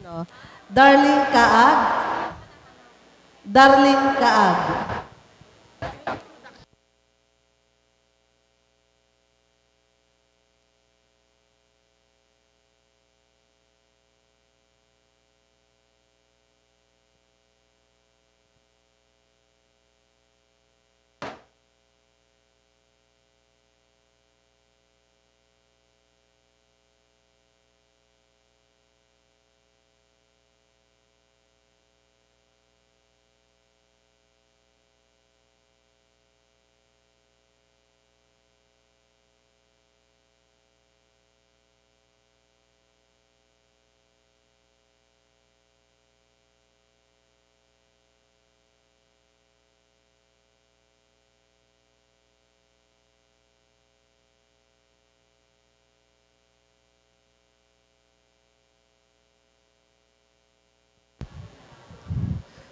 No? Darling Kaag. Darling Kaag.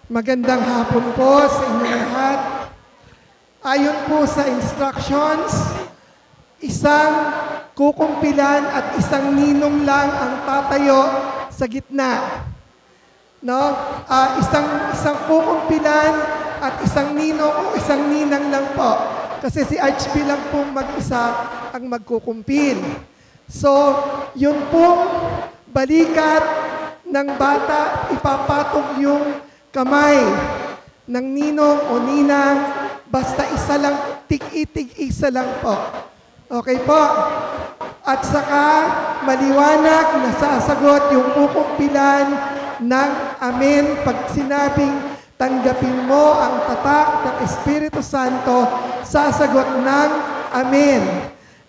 Magandang hapon po sa inyong lahat. Ayon po sa instructions, isang kukumpilan at isang ninong lang ang tatayo sa gitna. No? Isang kukumpilan at isang ninong o isang ninang lang po. Kasi si Archie lang po mag-isa ang magkukumpil. So, yun pong balikat ng bata, ipapatog yung kamay ng ninong o ninang, basta isa lang, tig-isa lang po. Okay po? At saka, maliwanag na sasagot yung kukumpilan ng amen pag sinabing tanggapin mo ang tatak ng Espiritu Santo, sasagot ng amen.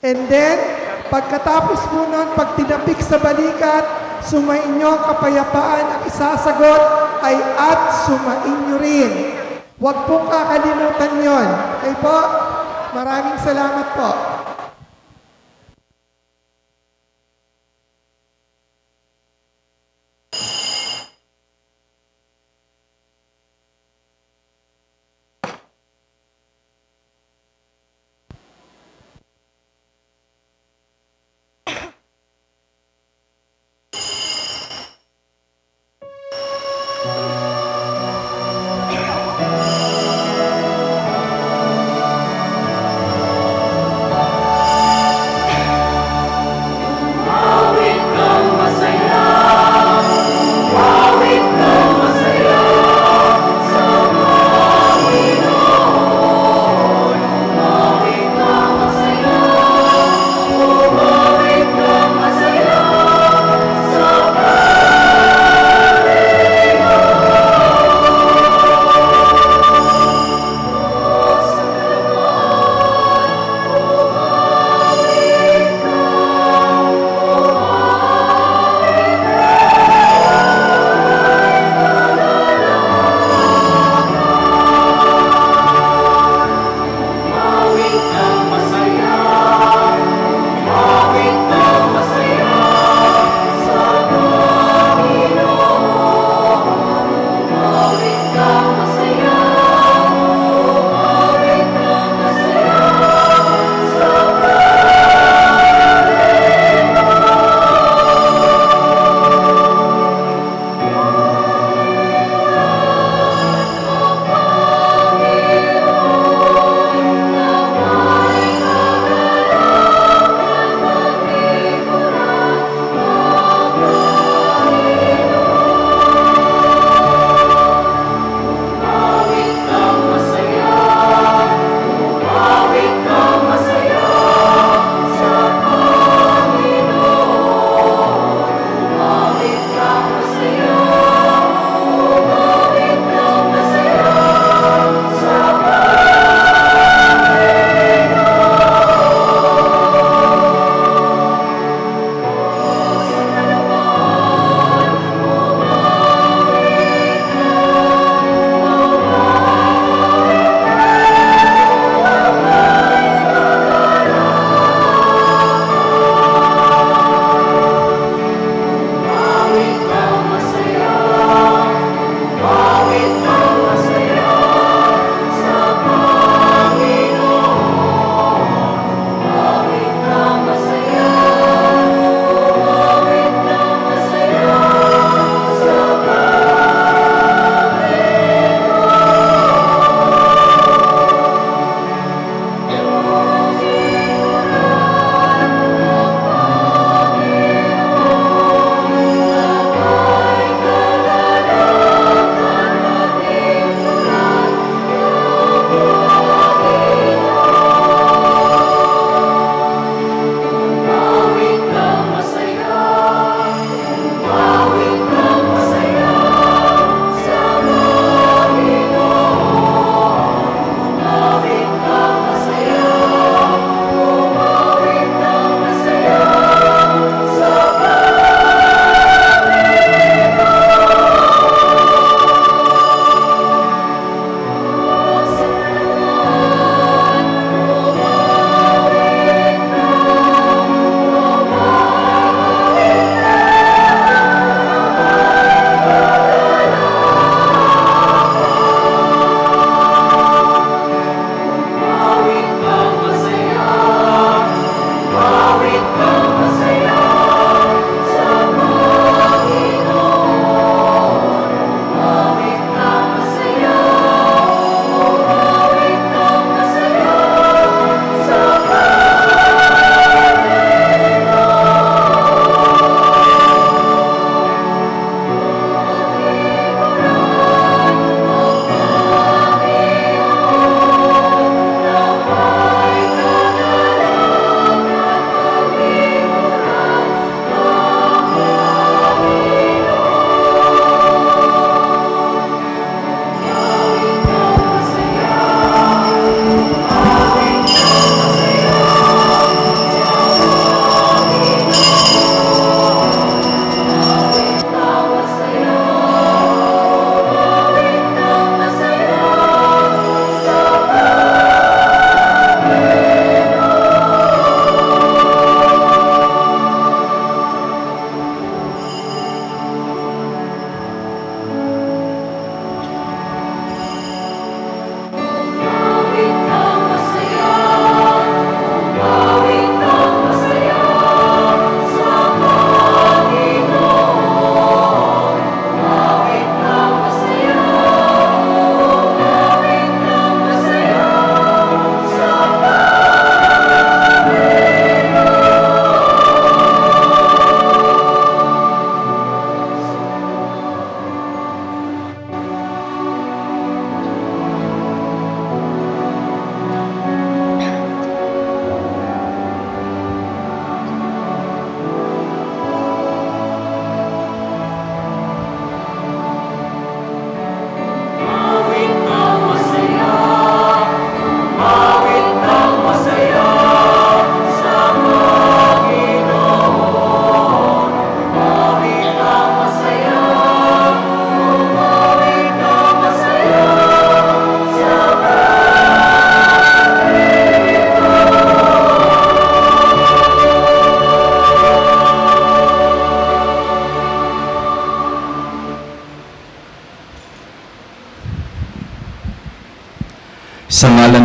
And then, pagkatapos po nun, pag tinapik sa balikat, sumainyo ang kapayapaan, ang isasagot ay at sumainyo rin. Huwag pong kakalimutan yon. Okay po? Maraming salamat po.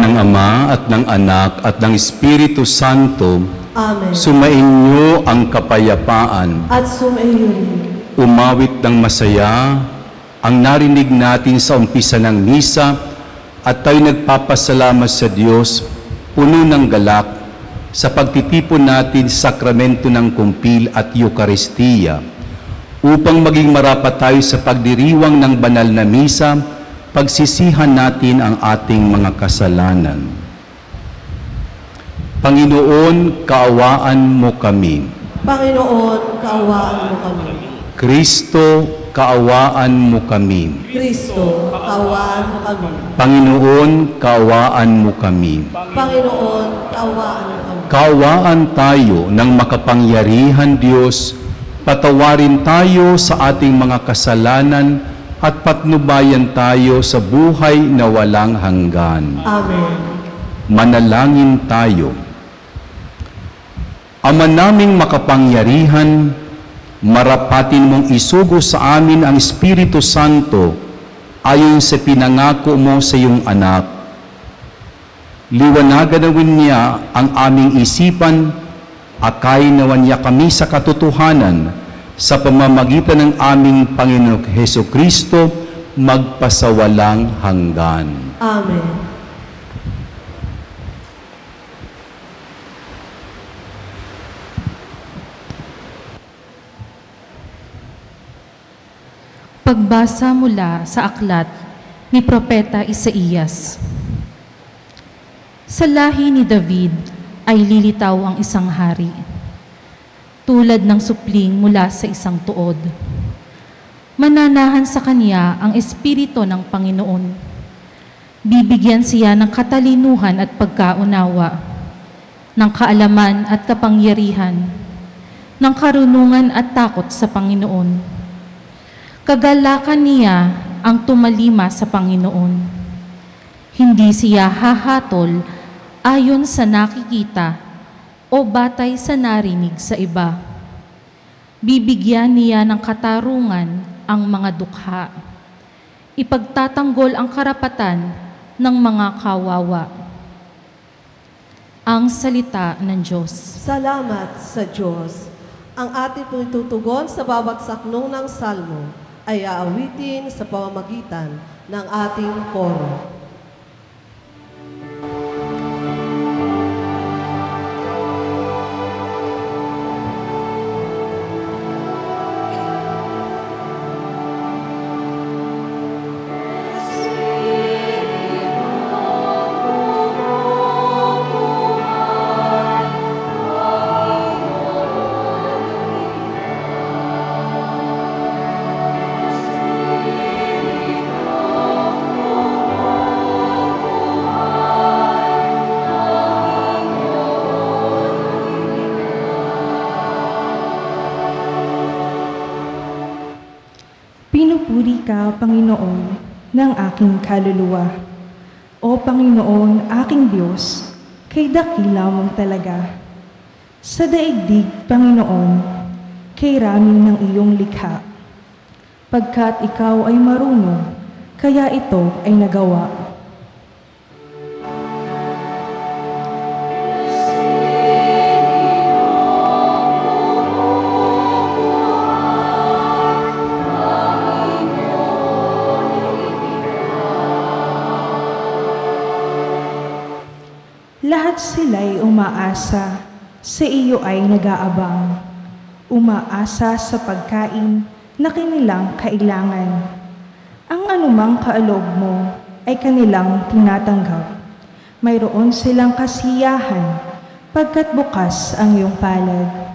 ng Ama at ng Anak at ng Espiritu Santo, Amen. sumainyo ang kapayapaan. At sumaiyo rin. Umawit ng masaya ang narinig natin sa umpisa ng misa at tayo nagpapasalamat sa Diyos, puno ng galak, sa pagtitipon natin sa sakramento ng kumpil at Eukaristiya, upang maging marapat tayo sa pagdiriwang ng banal na misa, pagsisihan natin ang ating mga kasalanan. Panginoon, kaawaan mo kami. Panginoon, kaawaan mo kami. Kristo, kaawaan mo kami. Kristo, kaawaan mo kami. Panginoon, kaawaan mo kami. Panginoon, kaawaan mo kami. Kaawaan tayo ng makapangyarihan Diyos, patawarin tayo sa ating mga kasalanan at patnubayan tayo sa buhay na walang hanggan. Amen. Manalangin tayo. Ama naming makapangyarihan, marapatin mong isugo sa amin ang Espiritu Santo ayon sa pinangako mo sa iyong anak. Liwanagan nawin niya ang aming isipan, akayin nawan niya kami sa katotohanan sa pamamagitan ng aming Panginoong Hesukristo magpasawalang hanggan. Amen. Pagbasa mula sa aklat ni Propeta Isaías. Sa lahi ni David ay lilitaw ang isang hari, tulad ng supling mula sa isang tuod. Mananahan sa kanya ang Espiritu ng Panginoon. Bibigyan siya ng katalinuhan at pagkaunawa, ng kaalaman at kapangyarihan, ng karunungan at takot sa Panginoon. Kagalakan niya ang tumalima sa Panginoon. Hindi siya hahatol ayon sa nakikita o batay sa narinig sa iba. Bibigyan niya ng katarungan ang mga dukha. Ipagtatanggol ang karapatan ng mga kawawa. Ang salita ng Diyos. Salamat sa Diyos. Ang ating pong itutugon sa bawat saknong ng salmo ay aawitin sa pamamagitan ng ating koro. Pinupuri ka, Panginoon, ng aking kaluluwa. O Panginoon, aking Diyos, kay dakila mong talaga. Sa daigdig, Panginoon, kay rami ng iyong likha. Pagkat ikaw ay marunong, kaya ito ay nagawa. Lahat sila'y umaasa, sa iyo ay nag-aabang. Umaasa sa pagkain na kanilang kailangan. Ang anumang kaalog mo ay kanilang tinatanggap. Mayroon silang kasiyahan, pagkat bukas ang iyong palad.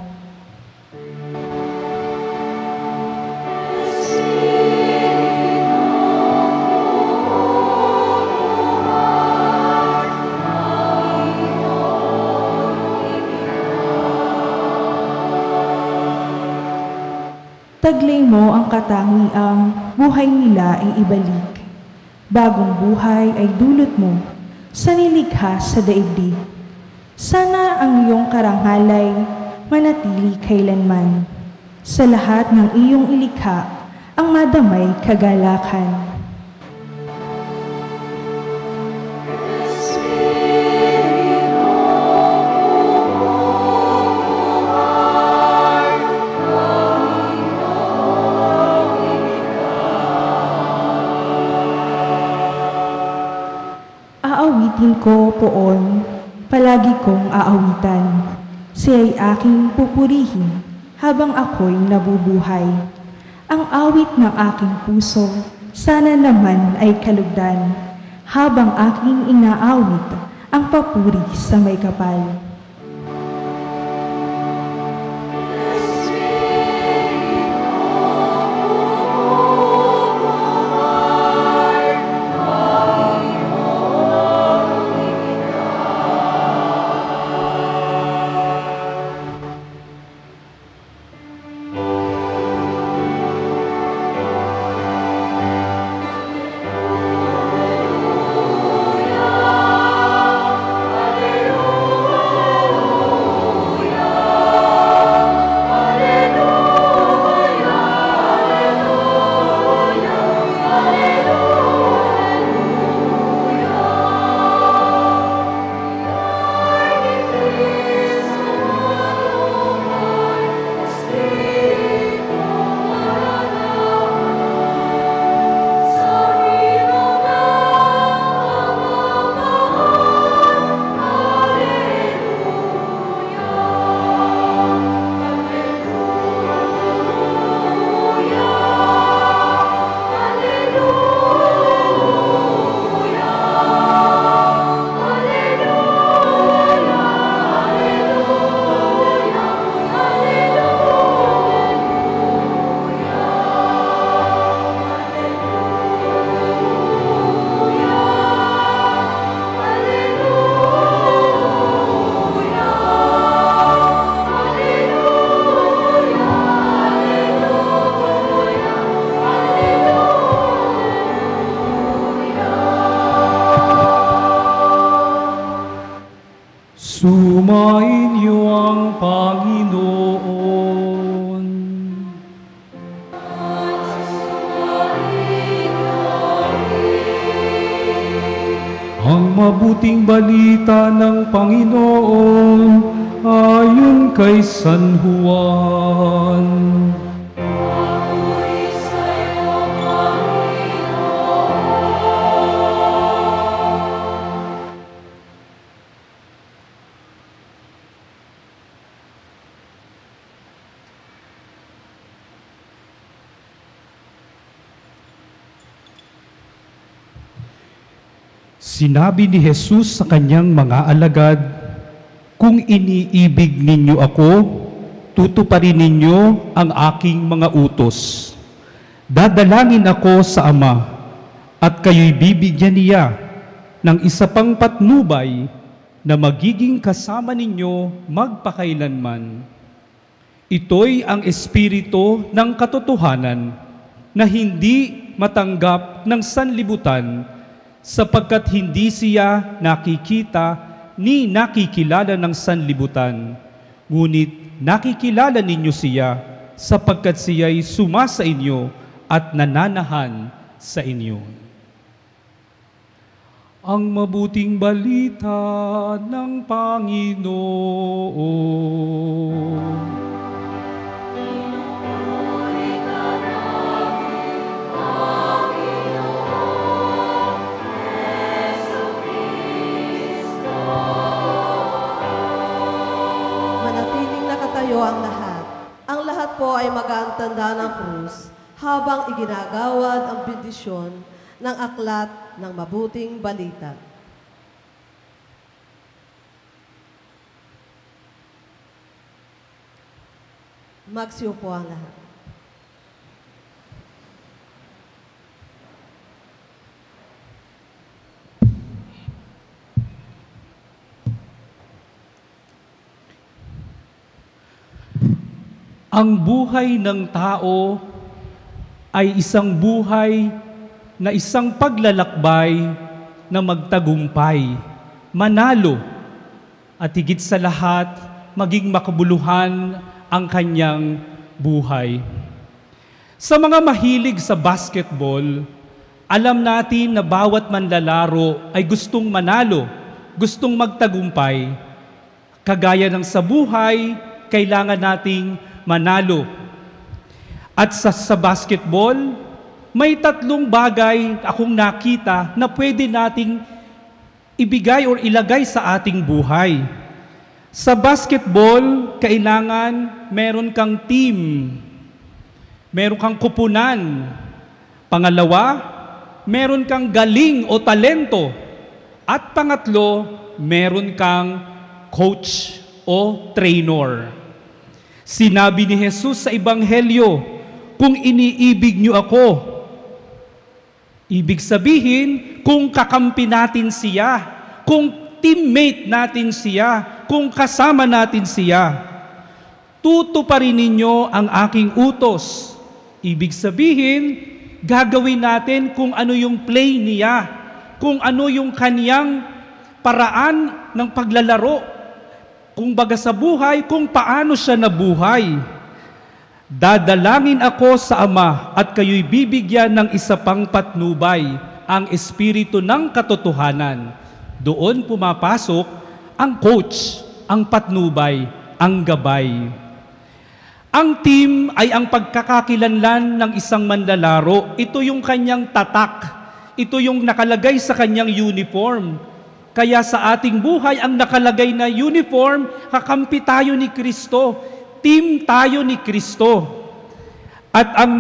Taglay mo ang katangiang buhay nila ay ibalik. Bagong buhay ay dulot mo sa nilikha sa daigdig. Sana ang iyong karanghalay manatili kailanman. Sa lahat ng iyong ilikha ang madamay kagalakan. ko poon, palagi kong aawitan. Siya'y aking pupurihin habang ako'y nabubuhay. Ang awit ng aking puso, sana naman ay kalugdan, habang aking inaawit ang papuri sa may kapal. Sumainyo ang Panginoon. Ang mabuting balita ng Panginoon ayon kay San Juan. Sinabi ni Jesus sa kanyang mga alagad, "Kung iniibig ninyo ako, tutuparin ninyo ang aking mga utos. Dadalangin ako sa Ama, at kayo'y bibigyan niya ng isa pang patnubay na magiging kasama ninyo magpakailanman. Ito'y ang espiritu ng katotohanan na hindi matanggap ng sanlibutan, sapagkat hindi siya nakikita ni nakikilala ng sanlibutan. Ngunit nakikilala ninyo siya, sapagkat siya'y sumasa inyo at nananahan sa inyo." Ang mabuting balita ng Panginoon. Ang lahat. Ang lahat po ay mag-aantanda ng krus habang iginagawad ang bendisyon ng aklat ng mabuting balita. Magsiupo ang lahat. Ang buhay ng tao ay isang buhay na isang paglalakbay na magtagumpay, manalo, at higit sa lahat, maging makabuluhan ang kanyang buhay. Sa mga mahilig sa basketball, alam natin na bawat manlalaro ay gustong manalo, gustong magtagumpay. Kagaya ng sa buhay, kailangan nating manalo. At sa basketball, may tatlong bagay akong nakita na pwede nating ibigay or ilagay sa ating buhay. Sa basketball, kailangan meron kang team, meron kang kupunan. Pangalawa, meron kang galing o talento. At pangatlo, meron kang coach o trainer. Sinabi ni Jesus sa Ebanghelyo, kung iniibig niyo ako, ibig sabihin, kung kakampi natin siya, kung teammate natin siya, kung kasama natin siya, tutuparin ninyo ang aking utos. Ibig sabihin, gagawin natin kung ano yung play niya, kung ano yung kaniyang paraan ng paglalaro, kung baga sa buhay, kung paano siya nabuhay. Dadalangin ako sa Ama at kayo'y bibigyan ng isa pang patnubay, ang Espiritu ng Katotohanan. Doon pumapasok ang coach, ang patnubay, ang gabay. Ang team ay ang pagkakakilanlan ng isang manlalaro. Ito yung kanyang tatak. Ito yung nakalagay sa kanyang uniform. Kaya sa ating buhay, ang nakalagay na uniform, kakampi tayo ni Kristo. Team tayo ni Kristo. At ang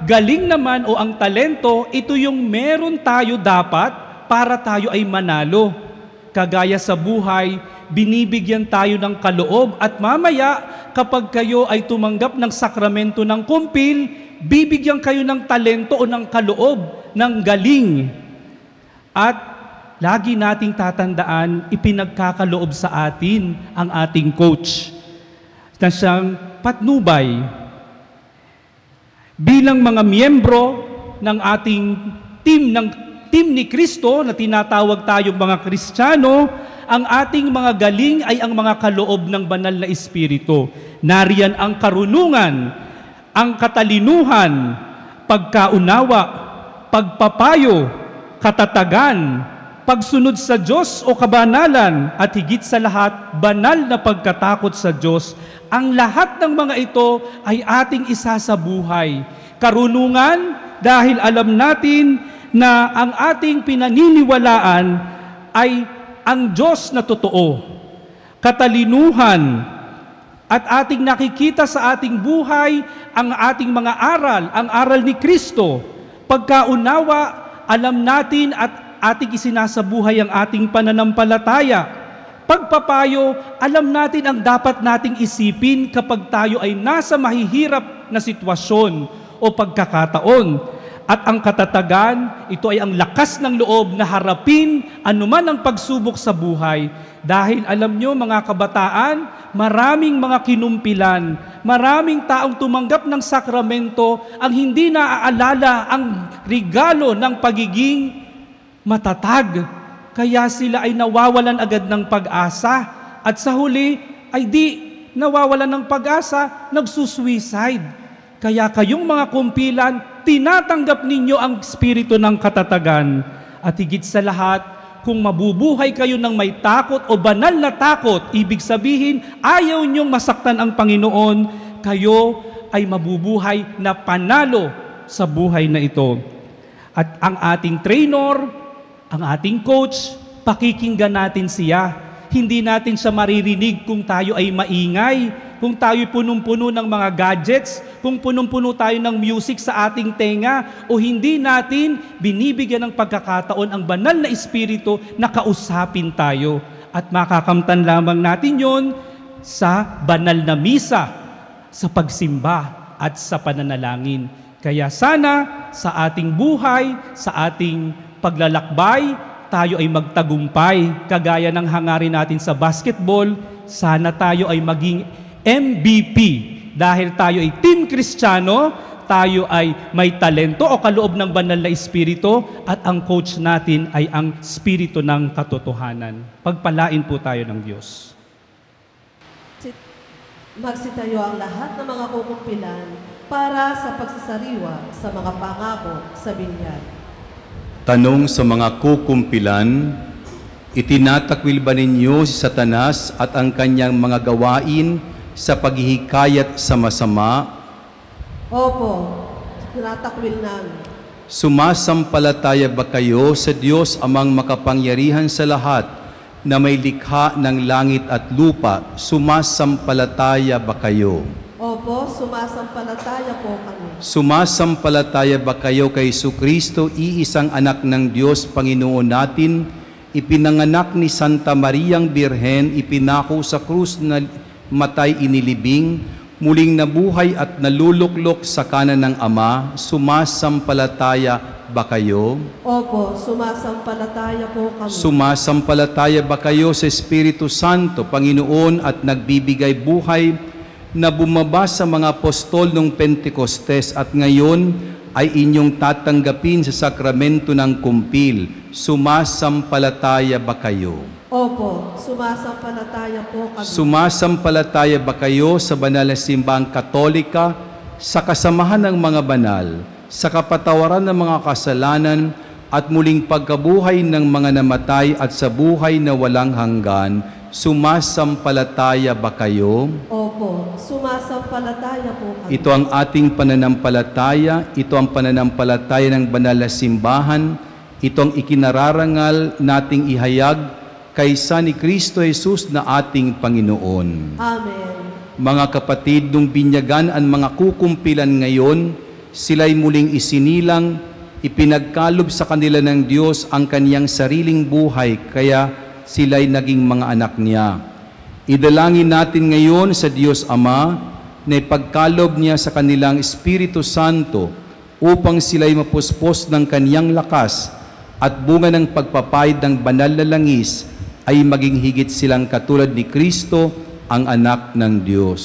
galing naman o ang talento, ito yung meron tayo dapat para tayo ay manalo. Kagaya sa buhay, binibigyan tayo ng kaloob at mamaya kapag kayo ay tumanggap ng sakramento ng kumpil, bibigyan kayo ng talento o ng kaloob, ng galing. At lagi nating tatandaan, ipinagkakaloob sa atin ang ating coach na siyang patnubay. Bilang mga miyembro ng ating team ni Kristo na tinatawag tayong mga Kristiyano, ang ating mga galing ay ang mga kaloob ng banal na Espiritu. Nariyan ang karunungan, ang katalinuhan, pagkaunawa, pagpapayo, katatagan, pagsunod sa Diyos o kabanalan, at higit sa lahat, banal na pagkatakot sa Diyos. Ang lahat ng mga ito ay ating isasabuhay. Karunungan, dahil alam natin na ang ating pinaniniwalaan ay ang Diyos na totoo. Katalinuhan, at ating nakikita sa ating buhay ang ating mga aral, ang aral ni Kristo. Pagkaunawa, alam natin at ating isinasabuhay ang ating pananampalataya. Pagpapayo, alam natin ang dapat nating isipin kapag tayo ay nasa mahihirap na sitwasyon o pagkakataon. At ang katatagan, ito ay ang lakas ng loob na harapin anuman ang pagsubok sa buhay. Dahil alam nyo mga kabataan, maraming mga kinumpilan, maraming taong tumanggap ng sakramento ang hindi naaalala ang regalo ng pagiging matatag. Kaya sila ay nawawalan agad ng pag-asa. At sa huli ay di nawawalan ng pag-asa, nagsusuicide. Kaya kayong mga kumpilan, tinatanggap ninyo ang espiritu ng katatagan. At higit sa lahat, kung mabubuhay kayo ng may takot o banal na takot, ibig sabihin, ayaw nyong masaktan ang Panginoon, kayo ay mabubuhay na panalo sa buhay na ito. At ang ating trainer, ang ating coach, pakikinggan natin siya. Hindi natin siya maririnig kung tayo ay maingay, kung tayo punong-puno ng mga gadgets, kung punong-puno tayo ng music sa ating tenga, o hindi natin binibigyan ng pagkakataon ang banal na espiritu na kausapin tayo. At makakamtan lamang natin yon sa banal na misa, sa pagsimba at sa pananalangin. Kaya sana sa ating buhay, sa ating paglalakbay, tayo ay magtagumpay. Kagaya ng hangarin natin sa basketball, sana tayo ay maging MVP. Dahil tayo ay Team Kristiyano, tayo ay may talento o kaloob ng banal na espiritu, at ang coach natin ay ang espiritu ng katotohanan. Pagpalain po tayo ng Diyos. Magsitayo ang lahat ng mga kukumpilan para sa pagsasariwa sa mga pangako sa binyag. Tanong sa mga kukumpilan, itinatakwil ba ninyo si Satanas at ang kanyang mga gawain sa paghihikayat sa masama? Opo, tinatakwil namin. Sumasampalataya ba kayo sa Diyos amang makapangyarihan sa lahat na may likha ng langit at lupa? Sumasampalataya ba kayo? Opo, sumasampalataya po kami. Sumasampalataya ba kayo kay Jesucristo, iisang anak ng Diyos, Panginoon natin, ipinanganak ni Santa Mariang Birhen, ipinako sa krus na matay inilibing, muling nabuhay at naluluklok sa kanan ng Ama? Sumasampalataya ba kayo? Opo, sumasampalataya po kami. Sumasampalataya ba kayo sa Espiritu Santo, Panginoon, at nagbibigay buhay na bumaba sa mga apostol nung Pentecostes at ngayon ay inyong tatanggapin sa sakramento ng kumpil? Sumasampalataya ba kayo? Opo, sumasampalataya po kami. Sumasampalataya ba kayo sa banal na simbahang Katolika, sa kasamahan ng mga banal, sa kapatawaran ng mga kasalanan, at muling pagkabuhay ng mga namatay at sa buhay na walang hanggan? Sumasampalataya ba kayo? Opo, sumasampalataya po kami. Ito ang ating pananampalataya, ito ang pananampalataya ng banal na simbahan, ito ang ikinararangal nating ihayag kaysa ni Kristo Jesus na ating Panginoon. Amen. Mga kapatid, nung binyagan ang mga kukumpilan ngayon, sila'y muling isinilang, ipinagkalob sa kanila ng Diyos ang kaniyang sariling buhay, kaya sila'y naging mga anak niya. Idalangin natin ngayon sa Diyos Ama na ipagkalob niya sa kanilang Espiritu Santo upang sila'y mapuspos ng kaniyang lakas at bunga ng pagpapahid ng banal na langis ay maging higit silang katulad ni Kristo, ang anak ng Diyos.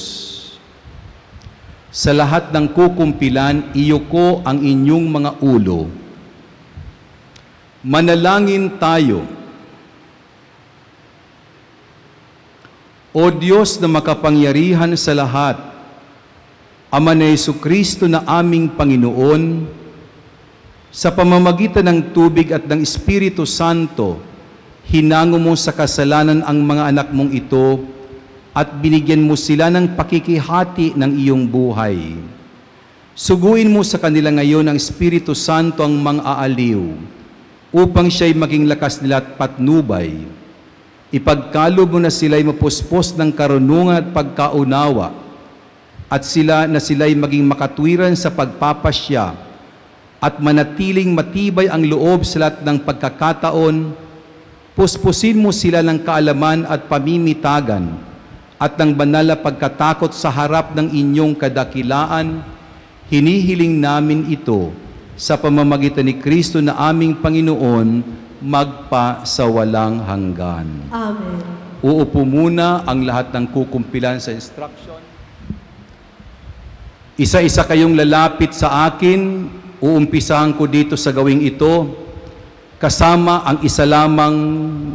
Sa lahat ng kukumpilan, iyuko ang inyong mga ulo. Manalangin tayo. O Diyos na makapangyarihan sa lahat, Ama na Jesucristo na aming Panginoon, sa pamamagitan ng tubig at ng Espiritu Santo, hinango mo sa kasalanan ang mga anak mong ito at binigyan mo sila ng pakikihati ng iyong buhay. Suguin mo sa kanila ngayon ang Espiritu Santo ang mang-aaliw upang siya'y maging lakas nila at patnubay. Ipagkalob mo na sila'y mapuspos ng karunungan at pagkaunawa at sila'y maging makatwiran sa pagpapasya at manatiling matibay ang loob sa lahat ng pagkakataon. Puspusin mo sila ng kaalaman at pamimitagan at ng banal na pagkatakot sa harap ng inyong kadakilaan. Hinihiling namin ito sa pamamagitan ni Kristo na aming Panginoon, magpa sa walang hanggan. Amen. Uupo muna ang lahat ng kukumpilan sa instruction. Isa-isa kayong lalapit sa akin. Uumpisahan ko dito sa gawing ito. Kasama ang isa lamang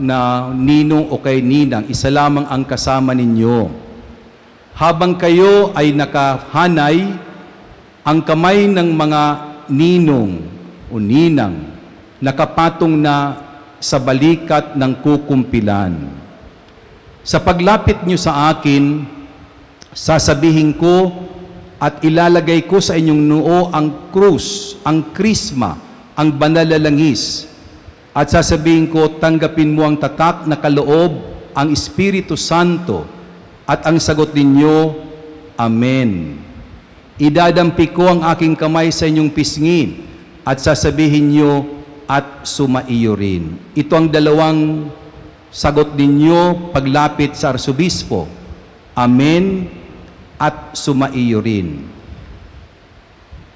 na ninong o kay ninang, isa lamang ang kasama ninyo. Habang kayo ay nakahanay, ang kamay ng mga ninong o ninang nakapatong na sa balikat ng kukumpilan. Sa paglapit nyo sa akin, sasabihin ko at ilalagay ko sa inyong noo ang krus, ang krisma, ang banal na langis. At sasabihin ko, tanggapin mo ang tatak na kaloob, ang Espiritu Santo, at ang sagot ninyo, Amen. Idadampi ko ang aking kamay sa inyong pisngi, at sasabihin nyo, at sumaiyo rin. Ito ang dalawang sagot ninyo paglapit sa Arsobispo, Amen, at sumaiyo rin.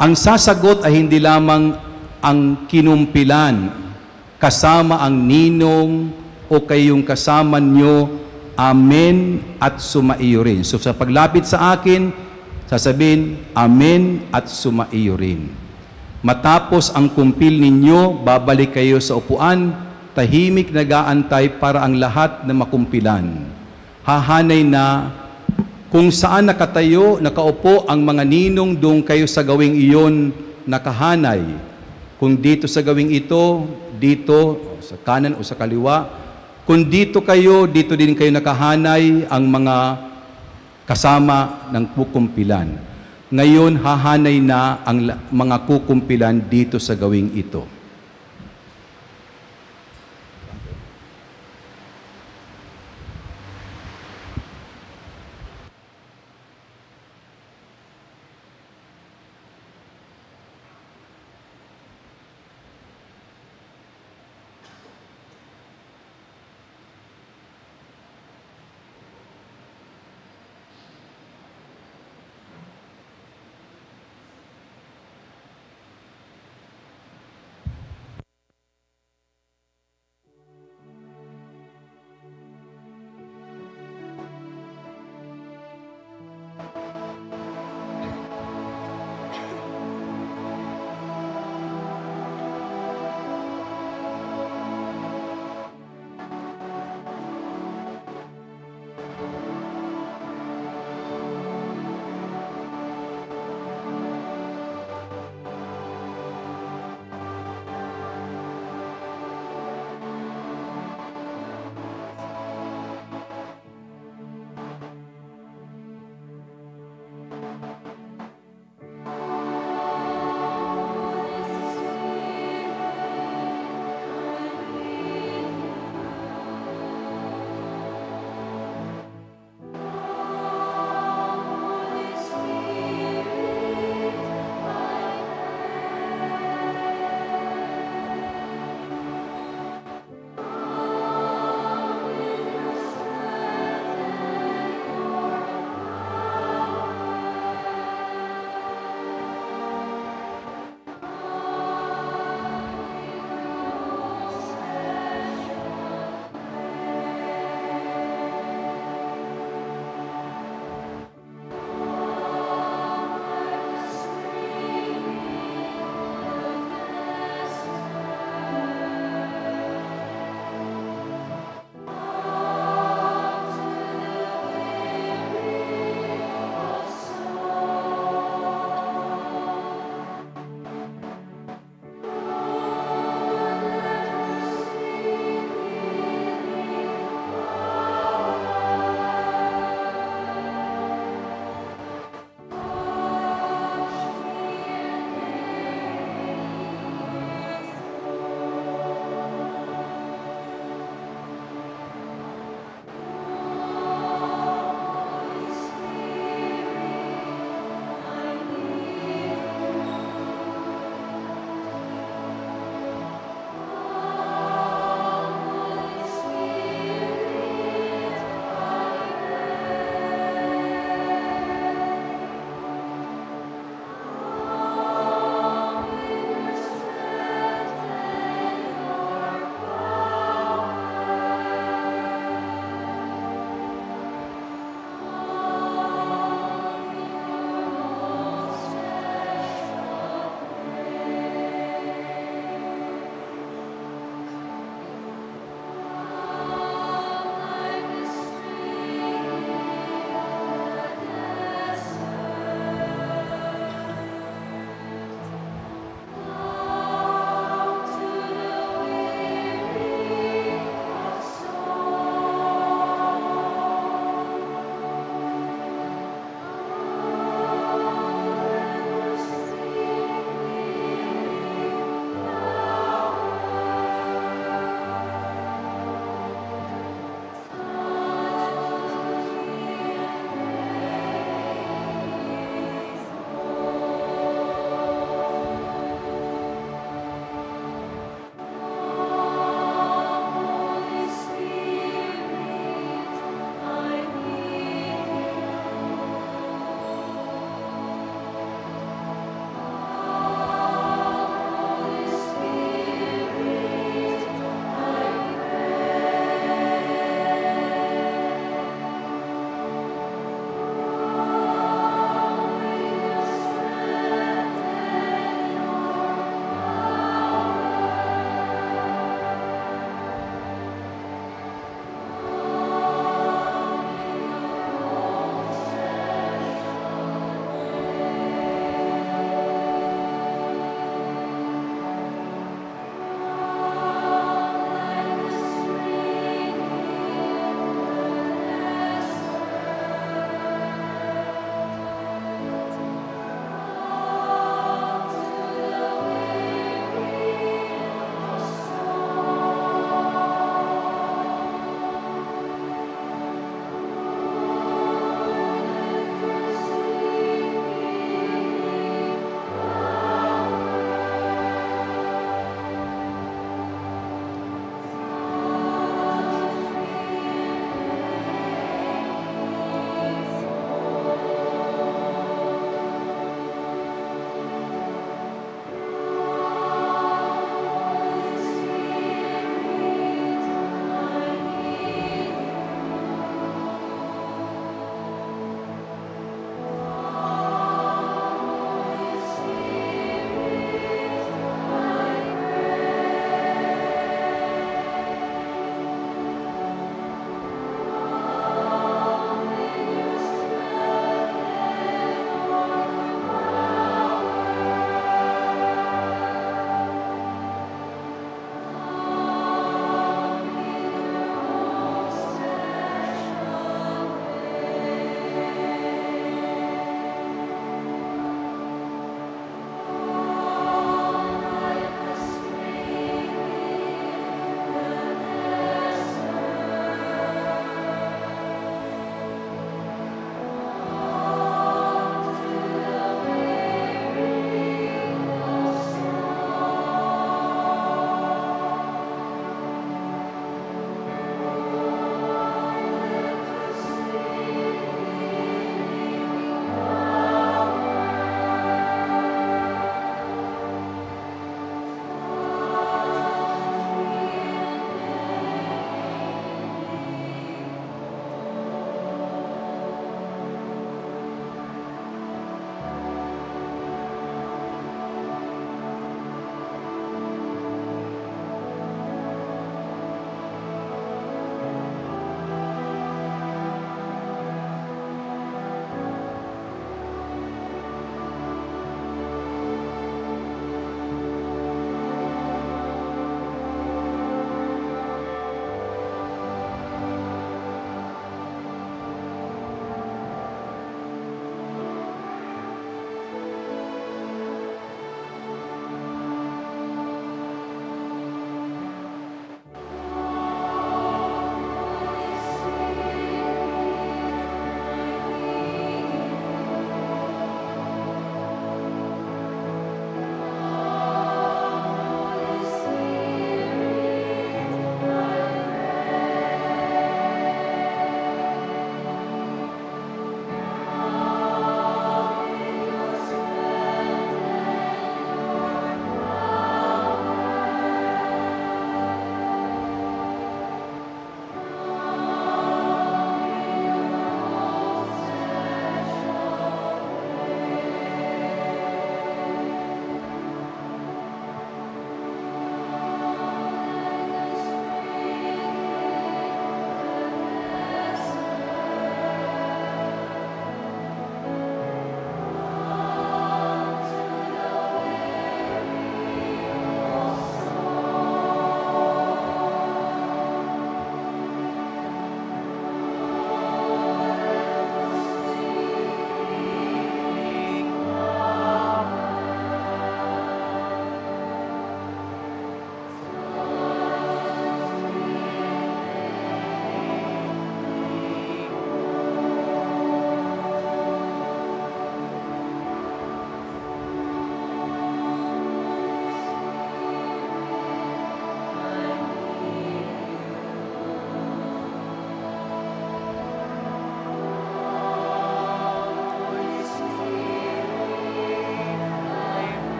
Ang sasagot ay hindi lamang ang kinumpilan, kasama ang ninong o kayong kasama nyo, Amen at sumaiyo rin. So sa paglapit sa akin, sasabihin, Amen at sumaiyo rin. Matapos ang kumpil ninyo, babalik kayo sa upuan, tahimik nag-aantay para ang lahat na makumpilan. Hahanay na kung saan nakatayo, nakaupo ang mga ninong, doon kayo sa gawing iyon nakahanay. Kung dito sa gawing ito, dito, sa kanan o sa kaliwa. Kung dito kayo, dito din kayo nakahanay ang mga kasama ng kukumpilan. Ngayon, hahanay na ang mga kukumpilan dito sa gawing ito.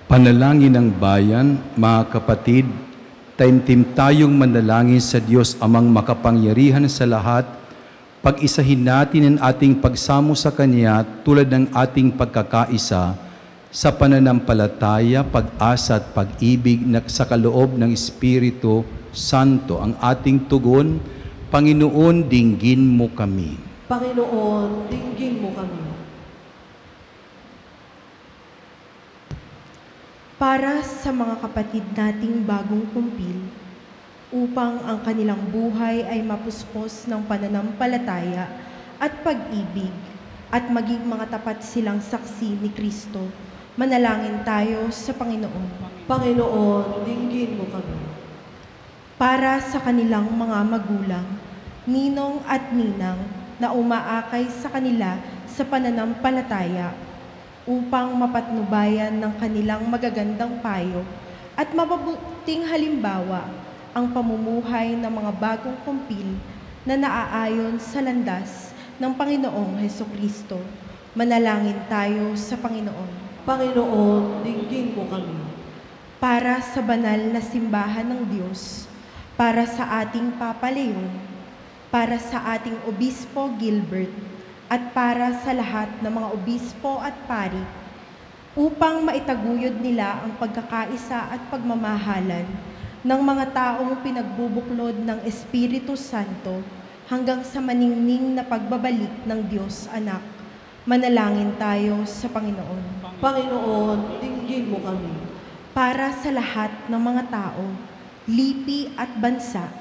Panalangin ng bayan, mga kapatid, taimtim tayong manalangin sa Diyos amang makapangyarihan sa lahat. Pag-isahin natin ang ating pagsamo sa Kanya tulad ng ating pagkakaisa sa pananampalataya, pag-asa at pag-ibig na sa kaloob ng Espiritu Santo. Ang ating tugon, Panginoon, dinggin mo kami. Panginoon, dinggin mo kami. Para sa mga kapatid nating bagong kumpil, upang ang kanilang buhay ay mapuspos ng pananampalataya at pag-ibig at maging mga tapat silang saksi ni Kristo, manalangin tayo sa Panginoon. Panginoon, dinggin mo kami. Para sa kanilang mga magulang, ninong at ninang na umaakay sa kanila sa pananampalataya, upang mapatnubayan ng kanilang magagandang payo at mapabuting halimbawa ang pamumuhay ng mga bagong kumpil na naaayon sa landas ng Panginoong Hesukristo. Manalangin tayo sa Panginoon. Panginoon, dinggin mo kami. Para sa banal na simbahan ng Diyos, para sa ating Papa Leon, para sa ating Obispo Gilbert, at para sa lahat ng mga obispo at pari, upang maitaguyod nila ang pagkakaisa at pagmamahalan ng mga taong pinagbubuklod ng Espiritu Santo hanggang sa maningning na pagbabalik ng Diyos Anak. Manalangin tayo sa Panginoon. Panginoon, dinggin mo kami. Para sa lahat ng mga tao, lipi at bansa,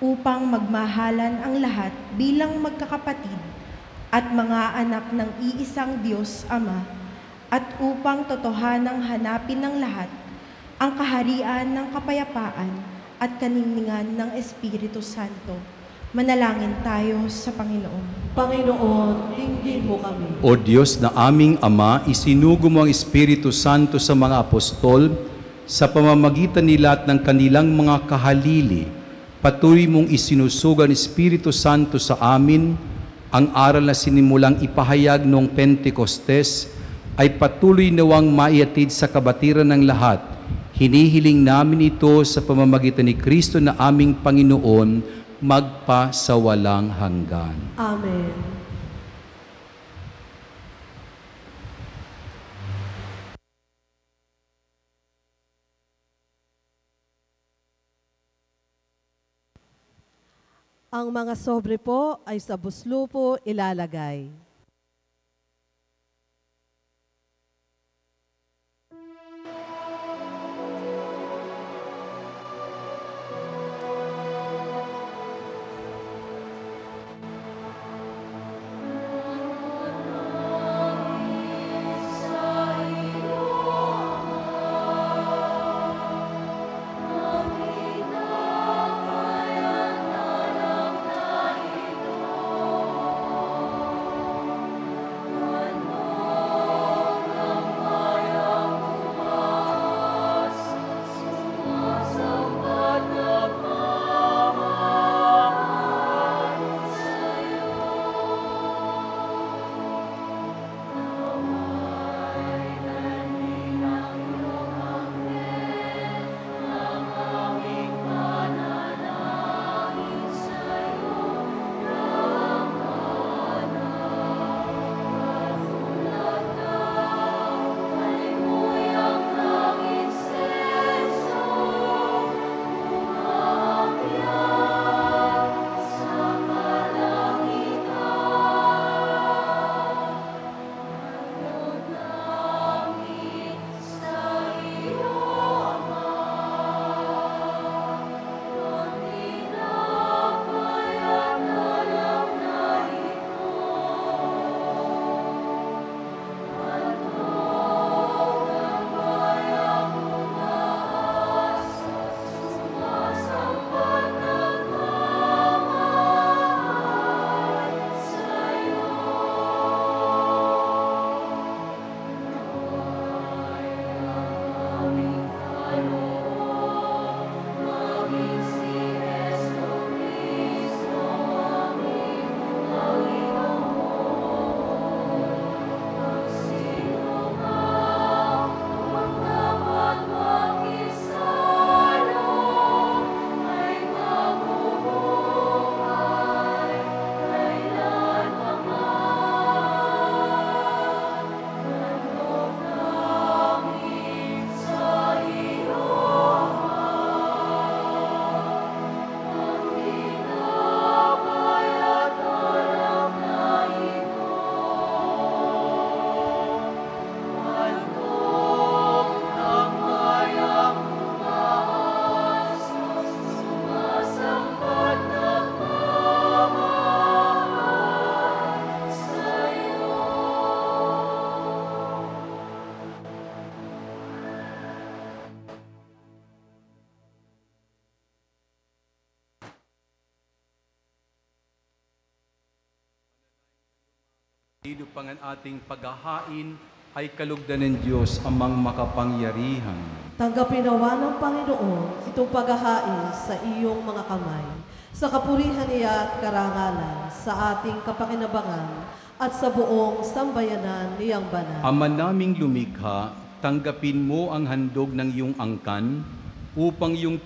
upang magmahalan ang lahat bilang magkakapatid at mga anak ng iisang Diyos Ama, at upang totohanang hanapin ng lahat ang kaharian ng kapayapaan at kaningningan ng Espiritu Santo. Manalangin tayo sa Panginoon. Panginoon, dinggin mo kami. O Diyos na aming Ama, isinugo mo ang Espiritu Santo sa mga apostol sa pamamagitan nila at ng kanilang mga kahalili. Patuloy mong isinusugo ang Espiritu Santo sa amin. Ang aral na sinimulang ipahayag noong Pentecostes ay patuloy nawang maiatid sa kabatiran ng lahat. Hinihiling namin ito sa pamamagitan ni Kristo na aming Panginoon, magpasawalang hanggan. Amen. Ang mga sobre po ay sa buslo po ilalagay. Dito pang ang ating paghahain ay kalugdan ng Diyos amang makapangyarihan. Tanggapin nawa ng Panginoon itong paghahain sa iyong mga kamay, sa kapurihan niya at karangalan, sa ating kapakinabangan at sa buong sambayanan niyang banal. Ama naming lumikha, tanggapin mo ang handog ng iyong angkan upang iyong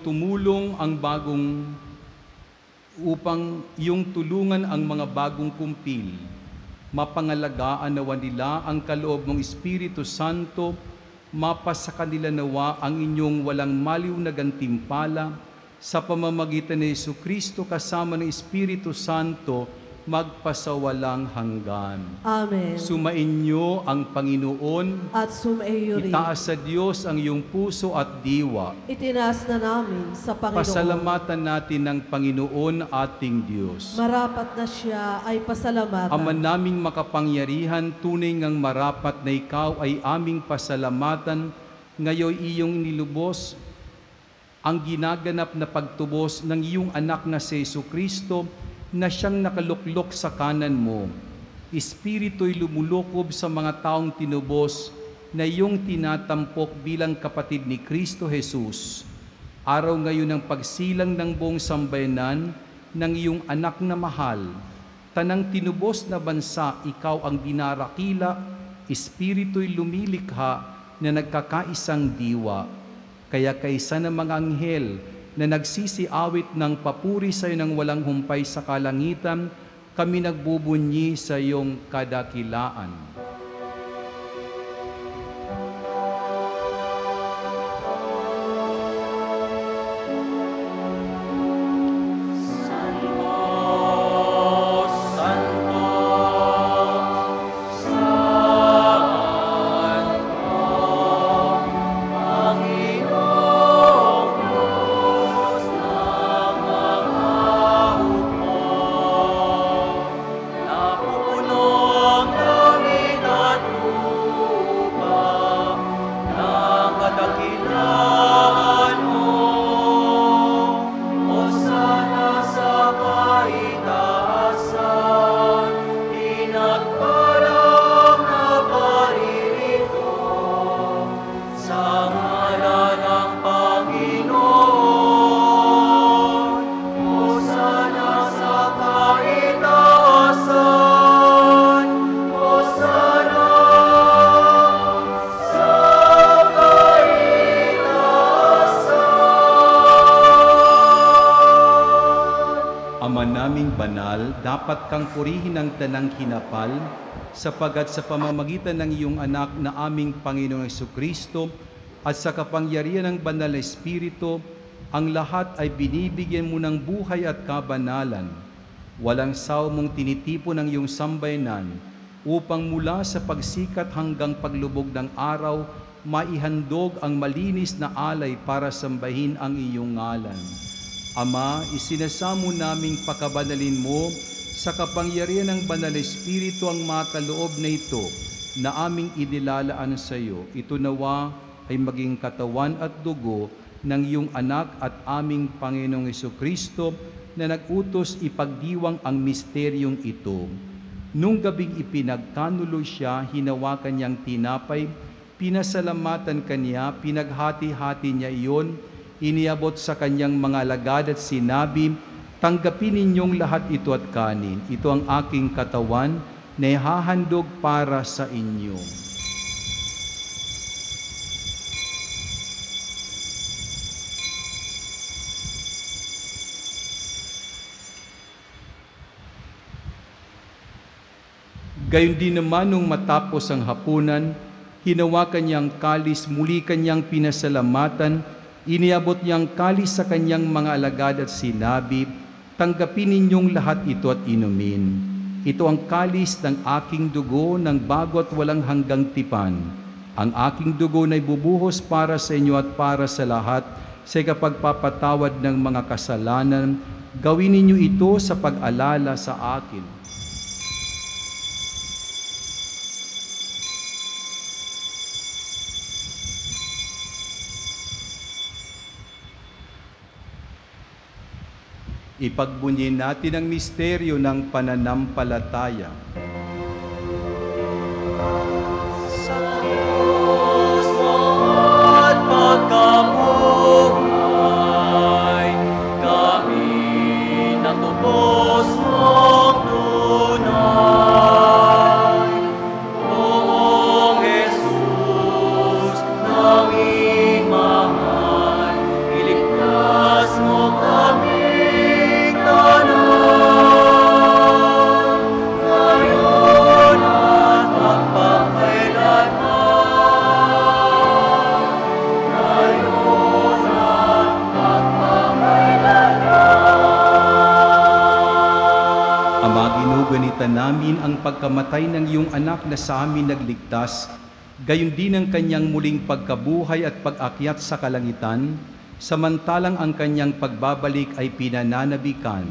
tulungan ang mga bagong kumpil. Mapangalagaan nawa nila ang kaloob ng Espiritu Santo, mapasa kanila nawa ang inyong walang maliw na gantimpala sa pamamagitan ni Jesucristo kasama ng Espiritu Santo, magpasawalang hanggan. Amen. Sumainyo ang Panginoon At sumaiyo rin. itaas sa Diyos ang iyong puso at diwa. Itinaas na namin sa Panginoon. Pasalamatan natin ng Panginoon ating Diyos. Marapat na siya ay pasalamatan. Ama naming makapangyarihan, tunay ngang marapat na ikaw ay aming pasalamatan. Ngayon iyong nilubos ang ginaganap na pagtubos ng iyong anak na si Jesucristo na siyang nakaluklok sa kanan mo. Espiritu'y lumulukob sa mga taong tinubos na iyong tinatampok bilang kapatid ni Kristo Jesus. Araw ngayon ng pagsilang ng buong sambayanan ng iyong anak na mahal, tanang tinubos na bansa, ikaw ang dinarakila, Espiritu'y lumilikha na nagkakaisang diwa. Kaya kaysa ng mga anghel na nagsisiawit ng papuri sa iyo ng walang humpay sa kalangitan, kami nagbubunyi sa iyong kadakilaan. Dapat kang purihin ang tanang hinapal, sapagat sa pamamagitan ng iyong anak na aming Panginoong Jesucristo at sa kapangyarihan ng banal na Espiritu, ang lahat ay binibigyan mo ng buhay at kabanalan. Walang saw mong tinitipon ng iyong sambayanan upang mula sa pagsikat hanggang paglubog ng araw, maihandog ang malinis na alay para sambahin ang iyong ngalan. Ama, isinasamo naming pakabanalin mo sa kapangyarihan ng banal na Espiritu ang makaloob na ito na aming inilalaan sa iyo. Ito nawa ay maging katawan at dugo ng iyong anak at aming Panginoong Jesucristo na nag-utos ipagdiwang ang misteryong ito. Nung gabing ipinagkanulo siya, hinawakan niyang tinapay, pinasalamatan kaniya, pinaghati-hati niya iyon, iniabot sa kanyang mga alagad at sinabi, tanggapin ninyong lahat ito at kanin. Ito ang aking katawan na ihahandog para sa inyo. Gayon din naman nung matapos ang hapunan, hinawakan niyang kalis, muli kanyang pinasalamatan, iniabot niyang kalis sa kanyang mga alagad at sinabi, tanggapin ninyong lahat ito at inumin. Ito ang kalis ng aking dugo ng bago at walang hanggang tipan. Ang aking dugo na ibubuhos para sa inyo at para sa lahat sa kapagpapatawad ng mga kasalanan. Gawin ninyo ito sa pag-alala sa akin. Ipagbunyin natin ang misteryo ng pananampalataya. Sa puso at pagkabuhay, kami natubos mong tunay. O Jesus, naming mahal, iligtas mo kaming tanan, ngayon at magpakailanman. Ngayon at magpakailanman. Ama, ginugunita namin ang pagkamatay ng iyong anak na sa amin nagligtas, gayon din ang kanyang muling pagkabuhay at pag-akyat sa kalangitan, samantalang ang kanyang pagbabalik ay pinananabikan.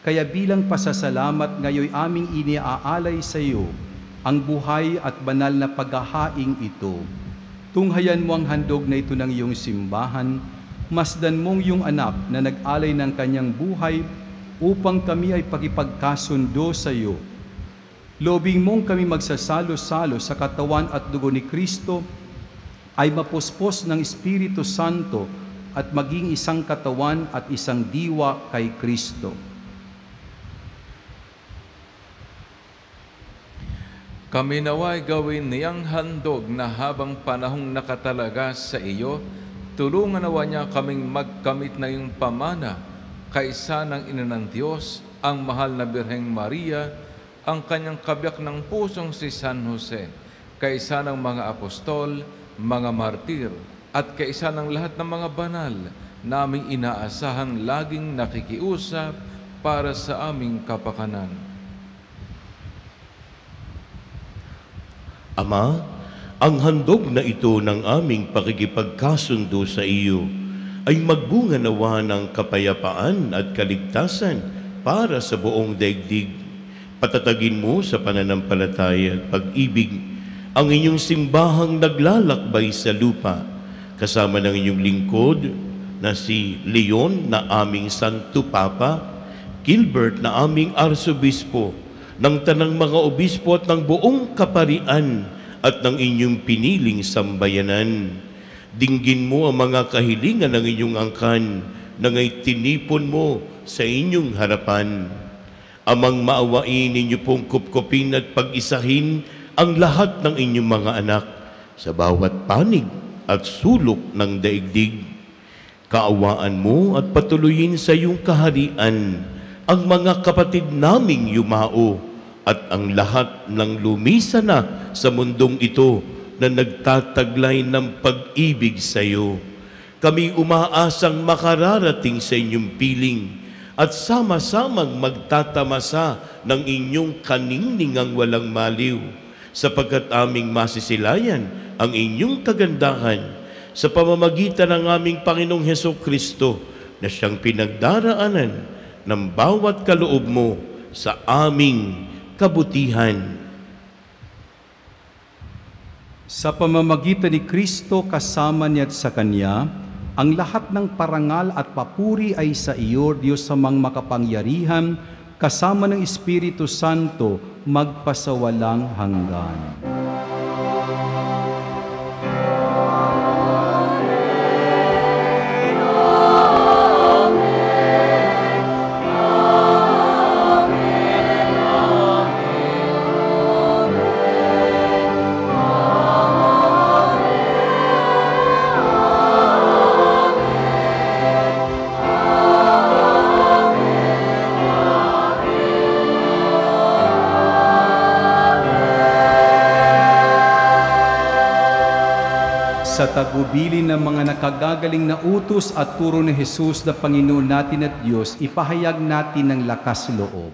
Kaya bilang pasasalamat ngayon aming iniaalay sa iyo ang buhay at banal na paghahaing ito. Tunghayan mo ang handog na ito ng iyong simbahan, masdan mong iyong anak na nag-alay ng kanyang buhay upang kami ay pakipagkasundo sa iyo. Lobing mong kami magsasalo-salo sa katawan at dugo ni Kristo ay mapuspos ng Espiritu Santo at maging isang katawan at isang diwa kay Kristo. Kami naway gawin niyang handog na habang panahong nakatalaga sa iyo, tulungan nawa niya kaming magkamit na iyong pamana, kaisa ng Ina ng Diyos, ang mahal na Birheng Maria, ang kanyang kabiyak ng pusong si San Jose, kaisa ng mga apostol, mga martir, at kaisa ng lahat ng mga banal, naming inaasahang laging nakikiusap para sa aming kapakanan. Ama, ang handog na ito ng aming pakikipagkasundo sa iyo ay magbunga nawa ng kapayapaan at kaligtasan para sa buong daigdig. Patatagin mo sa pananampalataya at pag-ibig ang inyong simbahang naglalakbay sa lupa, kasama ng inyong lingkod na si Leon na aming Santo Papa, Gilbert na aming Arsobispo, ng tanang mga obispo at ng buong kaparian at ng inyong piniling sambayanan. Dinggin mo ang mga kahilingan ng inyong angkan na ngay tinipon mo sa inyong harapan. Amang maawain ninyo pong kupkupin at pag-isahin ang lahat ng inyong mga anak sa bawat panig at sulok ng daigdig. Kaawaan mo at patuloyin sa iyong kaharian ang mga kapatid naming yumao at ang lahat ng lumisa na sa mundong ito na nagtataglay ng pag-ibig sa iyo. Kami umaasang makararating sa inyong piling at sama-samang magtatamasa ng inyong kaningningang walang maliw, sapagkat aming masisilayan ang inyong kagandahan sa pamamagitan ng aming Panginoong Hesukristo na siyang pinagdaraanan ng bawat kaloob mo sa aming kabutihan. Sa pamamagitan ni Kristo kasama niya at sa Kanya, ang lahat ng parangal at papuri ay sa iyo, Diyos amang makapangyarihan, kasama ng Espiritu Santo, magpasawalang hanggan. Sa tagubilin ng mga nakagagaling na utos at turo ni Jesus na Panginoon natin at Diyos, ipahayag natin ng lakas loob.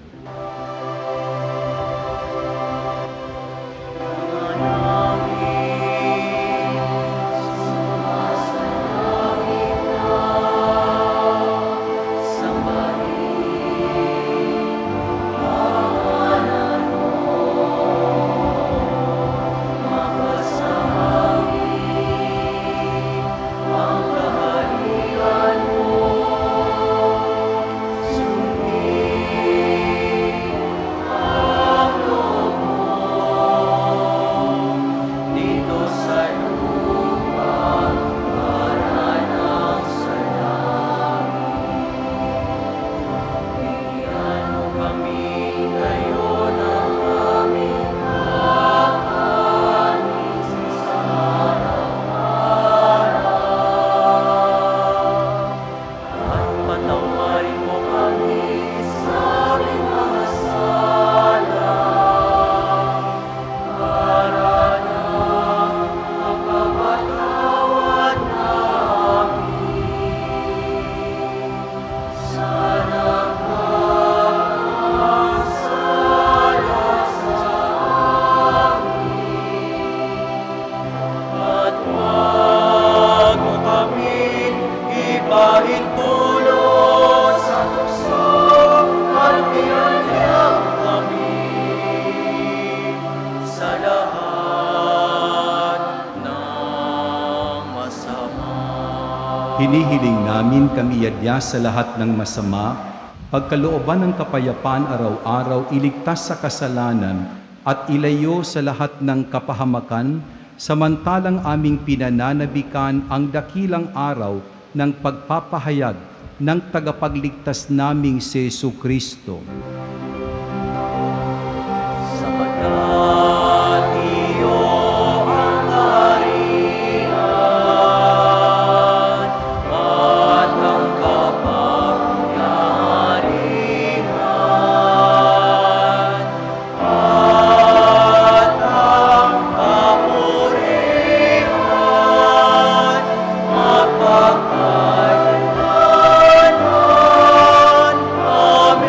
hinihiling namin kami iadya sa lahat ng masama, pagkalooban ng kapayapaan araw-araw, iligtas sa kasalanan at ilayo sa lahat ng kapahamakan, samantalang aming pinananabikan ang dakilang araw ng pagpapahayag ng tagapagligtas naming si Jesucristo. Sapagkat iyo ang kaharian at ang kapangyarihan at ang kapurihan mapagkailanman. Amen.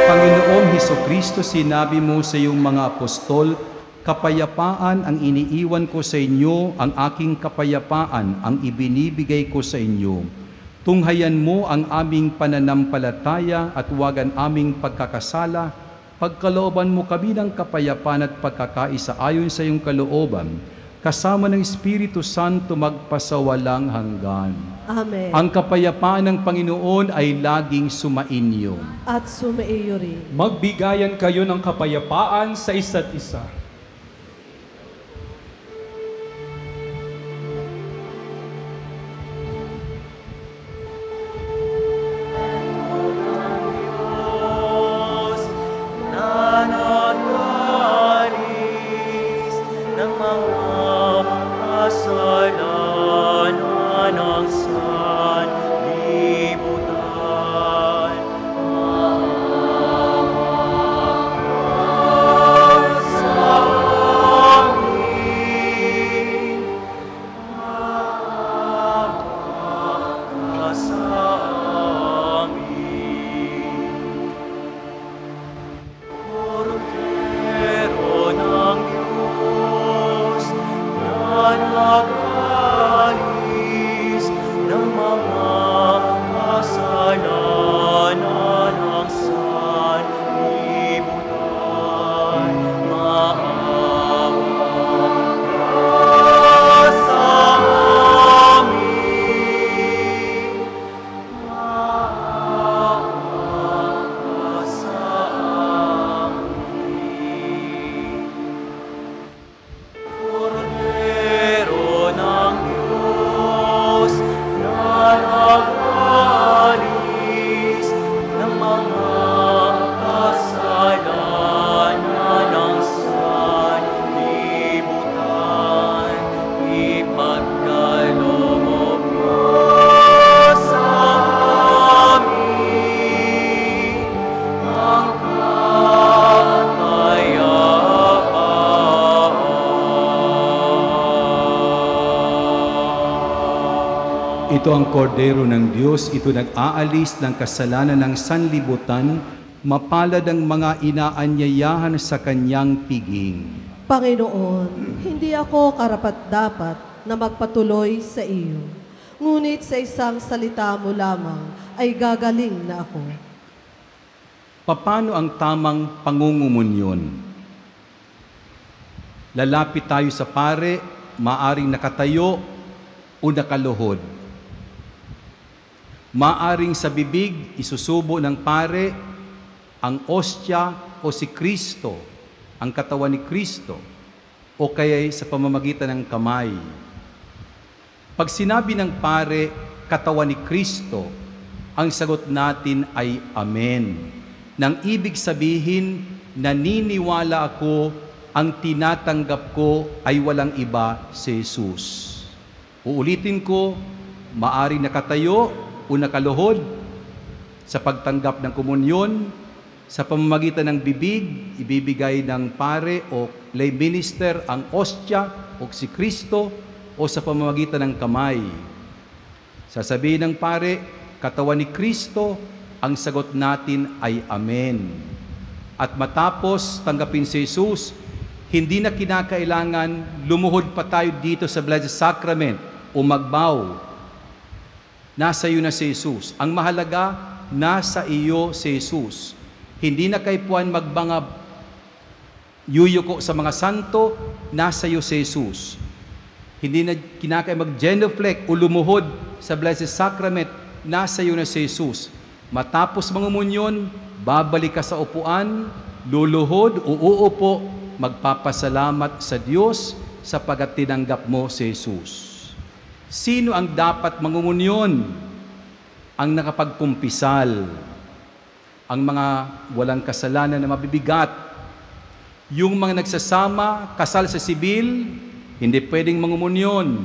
Panginoong Hesukristo, sinabi mo sa iyong mga apostol, kapayapaan ang iniiwan ko sa inyo, ang aking kapayapaan ang ibinibigay ko sa inyo. Tunghayan mo ang aming pananampalataya at huwagan aming pagkakasala. Pagkalooban mo kami ng kapayapaan at pagkakaisa ayon sa iyong kalooban, kasama ng Espiritu Santo magpasawalang hanggan. Amen. Ang kapayapaan ng Panginoon ay laging sumainyo. At sumaiyo rin. Magbigayan kayo ng kapayapaan sa isa't isa. Diyos na nag-alis ng mga kasalanan ng sanlibutan. Maawa sa amin. Maawa sa amin. Kordero ng Diyos na nag-alis ng mga kasalanan ng sanlibutan. Maawa ka sa amin. Maawa ka sa amin. Kordero ng Diyos na nag-alis ng mga kasalanan ng sanlibutan, ipagkaloob mo sa amin ang kapayapaan. Ito ang kordero ng Diyos, ito nag-aalis ng kasalanan ng sanlibutan, mapalad ang mga inaanyayahan sa kanyang piging. Panginoon, hindi ako karapat-dapat na magpatuloy sa iyo. Ngunit sa isang salita mo lamang ay gagaling na ako. Paano ang tamang pangungumunyon? Lalapit tayo sa pare, maaring nakatayo o nakaluhod. Maaring sa bibig, isusubo ng pare ang ostya o si Kristo, ang katawan ni Kristo, o kaya sa pamamagitan ng kamay. Pag sinabi ng pare, katawan ni Kristo, ang sagot natin ay Amen. Nang ibig sabihin, naniniwala ako, ang tinatanggap ko ay walang iba si Jesus. Uulitin ko, maaring nakatayo o nakaluhod sa pagtanggap ng komunyon, sa pamamagitan ng bibig, ibibigay ng pare o lay minister ang ostya o si Kristo, o sa pamamagitan ng kamay. Sasabihin ng pare, katawan ni Kristo, ang sagot natin ay Amen. At matapos tanggapin si Jesus, hindi na kinakailangan lumuhod pa tayo dito sa Blessed Sacrament o magbow. Nasa iyo na si Jesus. Ang mahalaga, nasa iyo si Jesus. Hindi na kayo puan magbangab, yuyuko sa mga santo, nasa iyo si Jesus. Hindi na kinakaya mag-genuflect o lumuhod sa Blessed Sacrament, nasa iyo na si Jesus. Matapos mangumunyon, babalik ka sa upuan, luluhod o uupo, magpapasalamat sa Diyos sapagat tinanggap mo si Jesus. Sino ang dapat mangumunyon? Ang nakapagkumpisal, ang mga walang kasalanan na mabibigat, yung mga nagsasama, kasal sa sibil, hindi pwedeng mangumunyon.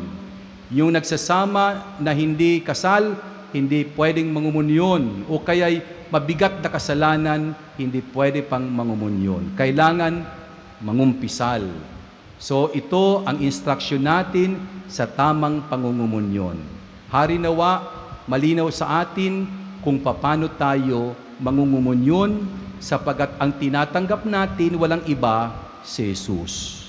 Yung nagsasama na hindi kasal, hindi pwedeng mangumunyon. O kaya'y mabigat na kasalanan, hindi pwede pang mangumunyon. Kailangan mangumpisal. So ito ang instruction natin sa tamang pangungumunyon. Hari nawa, malinaw sa atin kung paano tayo mangungumunyon sapagat ang tinatanggap natin walang iba si Jesus.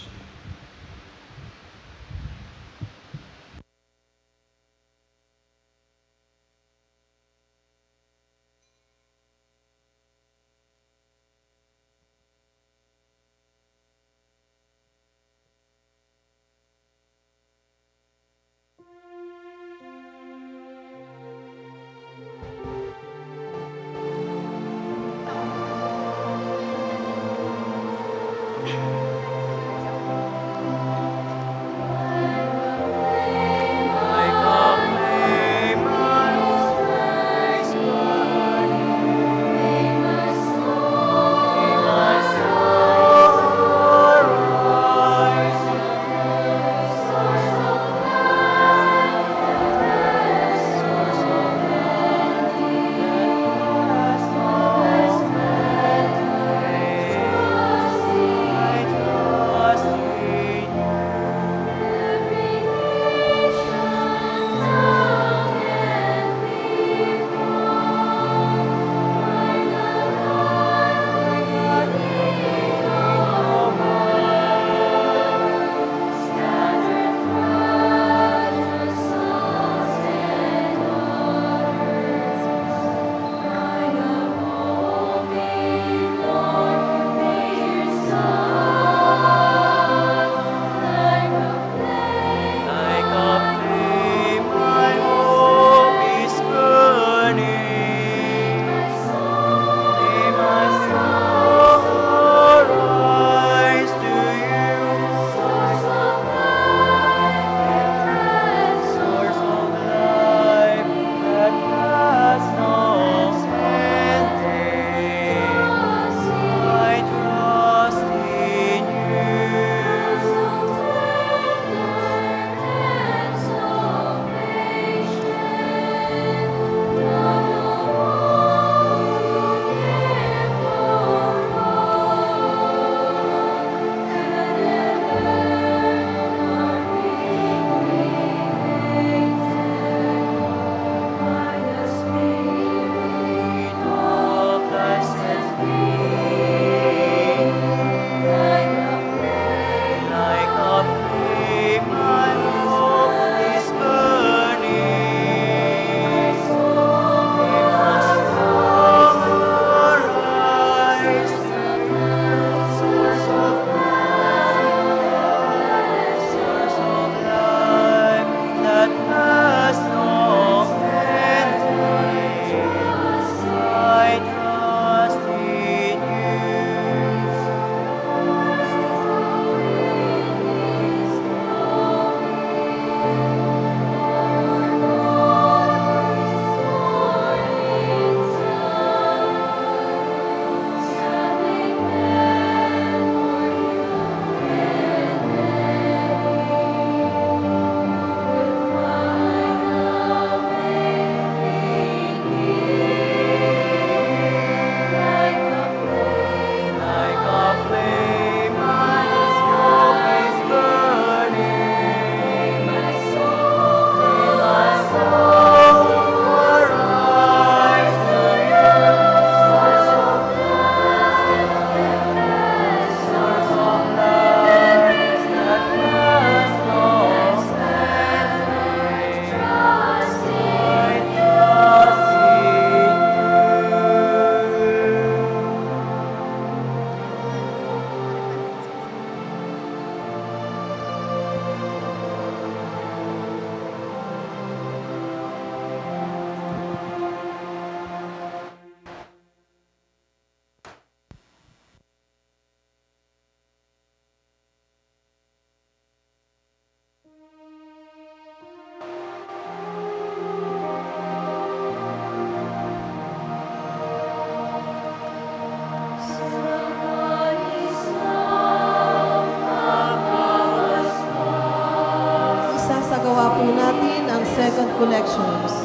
collections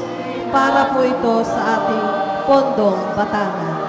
para po ito sa ating Pondong Batangan.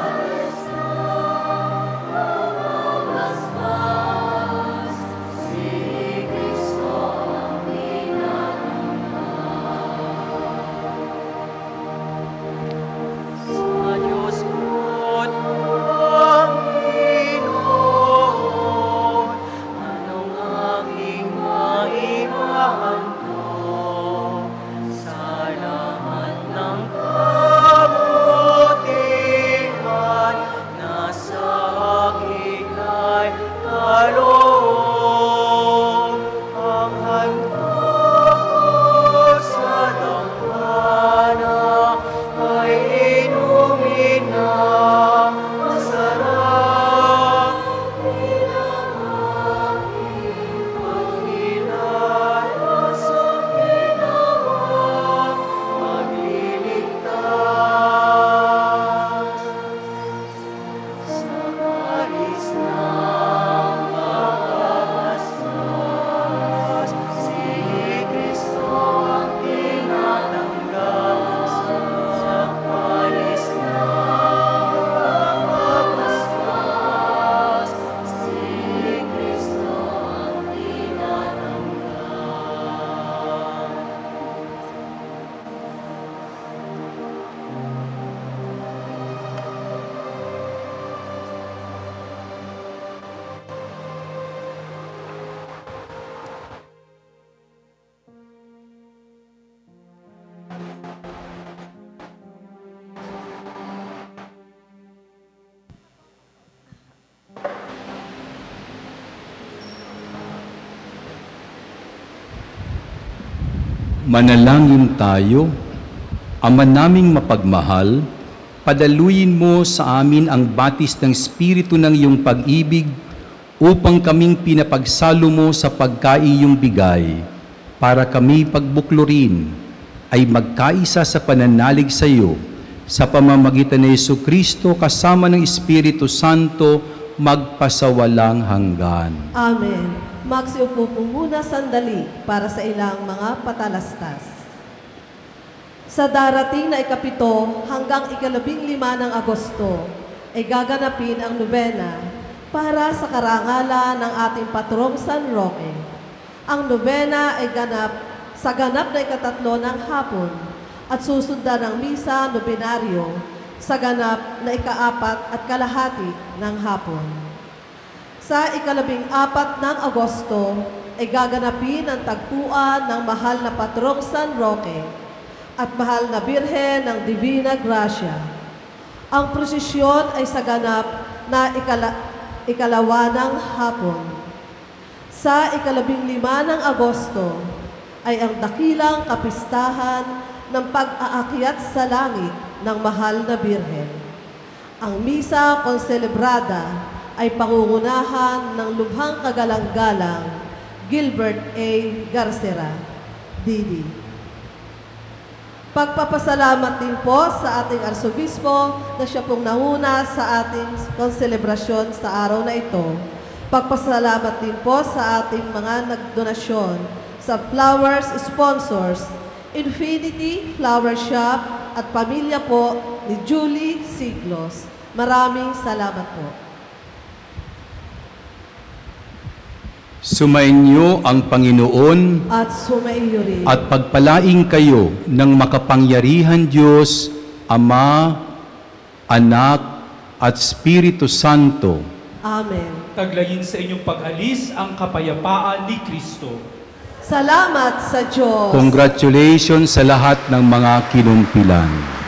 Manalangin tayo. Ama naming mapagmahal, padaluyin mo sa amin ang batis ng Espiritu ng iyong pag-ibig upang kaming pinapagsalo mo sa pagkaiyong bigay para kami pagbuklurin ay magkaisa sa pananalig sa iyo sa pamamagitan ni Jesucristo kasama ng Espiritu Santo magpasawalang hanggan. Amen. Magsiupo po muna sandali para sa ilang mga patalastas. Sa darating na ikapito hanggang ika-15 ng Agosto ay gaganapin ang nobena para sa karangalan ng ating patrong San Roque. Ang nobena ay sa ganap na ika-3 ng hapon at susundan ng misa nobenaryo sa ganap na ika-4 at kalahati ng hapon. Sa ika-14 ng Agosto ay gaganapin ang tagpuan ng mahal na patrong San Roque at mahal na Birhen ng Divina Gracia. Ang prosesyon ay sa ganap na ikalawa ng hapon. Sa ika-15 ng Agosto ay ang dakilang kapistahan ng pag-aakyat sa langit ng mahal na Birhen. Ang misa konselebrada ay pangungunahan ng lubhang kagalang-galang Gilbert A. Garcera, Didi. Pagpapasalamat din po sa ating Arsobispo na siya pong nauna sa ating konselebrasyon sa araw na ito. Pagpasalamat din po sa ating mga nagdonasyon sa flowers sponsors, Infinity Flower Shop at pamilya po ni Julie Siglos. Maraming salamat po. Sumainyo ang Panginoon at sumaiyo rin. At pagpalaing kayo ng makapangyarihan Diyos, Ama, Anak, at Espiritu Santo. Amen. Taglayin sa inyong pag-alis ang kapayapaan ni Kristo. Salamat sa Diyos. Congratulations sa lahat ng mga kinumpilan.